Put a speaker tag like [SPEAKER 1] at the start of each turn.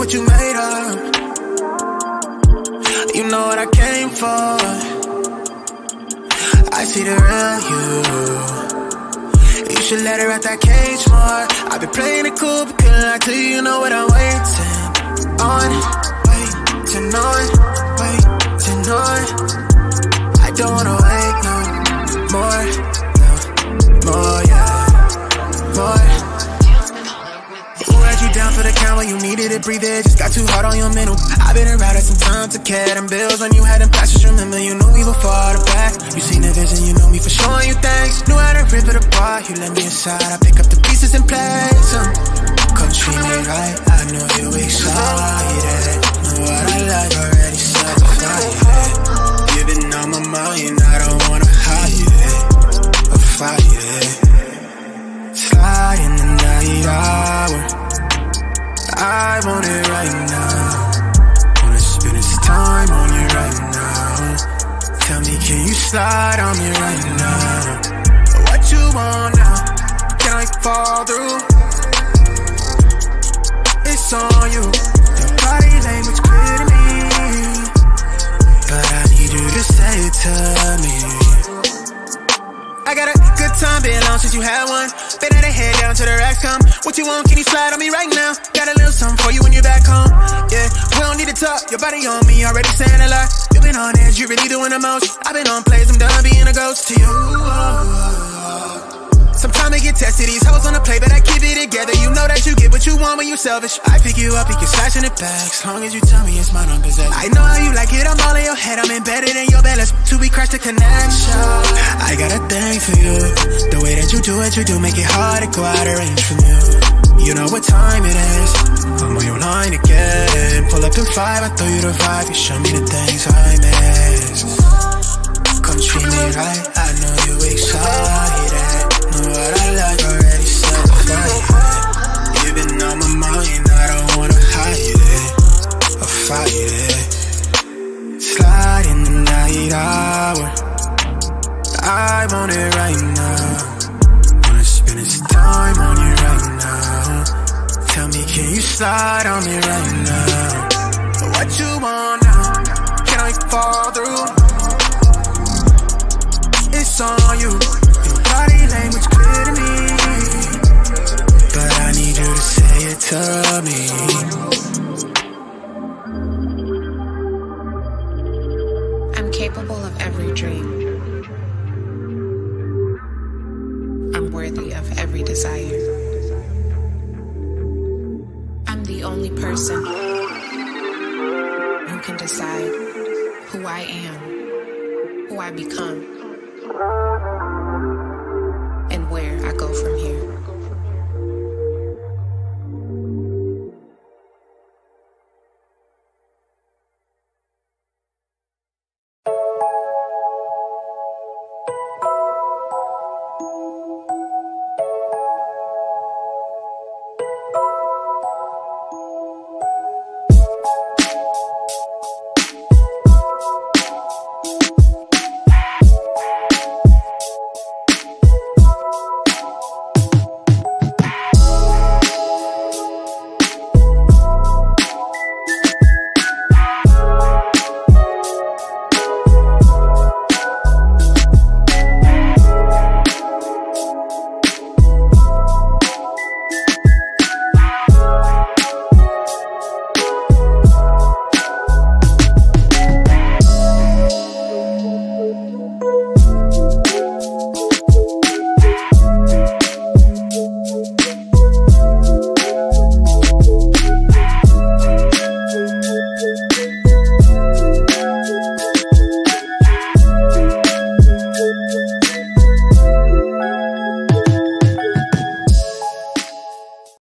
[SPEAKER 1] what you made of. You know what I came for. I see the real you. You should let her out that cage more. I've been playing it cool, but couldn't lie to you. You know what I'm waiting on. Waiting on. Waiting on. I don't wanna wait no more. No more, yeah. More. Who had you down for the count when you needed it? Breathe it, just got too hard on your mental. I've been around at some time to care them bills when you had them passions. Remember, you knew we were far to back. You seen the vision, you know me for showing you things. Knew how to rip it apart. You let me inside, I pick up the pieces and place them. Come treat me right, I know you excited. Know what I like already satisfied. Giving all my mind, I don't wanna hide it or fight it. Slide in the night hour, I want it right now. Wanna spend this time on you right now. Tell me, can you slide on me right now? What you want now? Can I fall through? It's on you. Your body language clear to me, but I need you to say it to me. I got a good time, been long since you had one. Been at the head down to the racks come. What you want, can you slide on me right now? Got a little something for you when you're back home. Yeah, we don't need to talk, your body on me, already saying a lot. You been on edge, you really doing the most. I've been on plays, I'm done being a ghost to you. Sometimes I get tested, these hoes on the play, but I keep it together. You know that you get what you want when you selfish. I pick you up, you can slash in the back, as long as you tell me it's mine, I'm possessed. I know how you like it, I'm all in your head, I'm embedded in your bed. Let's till we crash the connection. I got a thing for you, the way that you do what you do, make it hard to go out of range from you. You know what time it is, I'm on your line again. Pull up in 5, I throw you the vibe, you show me the things I miss. Come treat me right, I know you excited. Know what I like already satisfied. You've been on my mind, I don't wanna hide it or fight it. Slide in the night hour, I want it right now. Wanna spend this time on you right now. Tell me, can you slide on me right now? What you want now? Can I fall through? It's on you. Your body language clear to me, but I need you to say it to me.
[SPEAKER 2] I'm capable of every dream. I'm worthy of every desire. I'm the only person who can decide who I am, who I become, and where I go from here.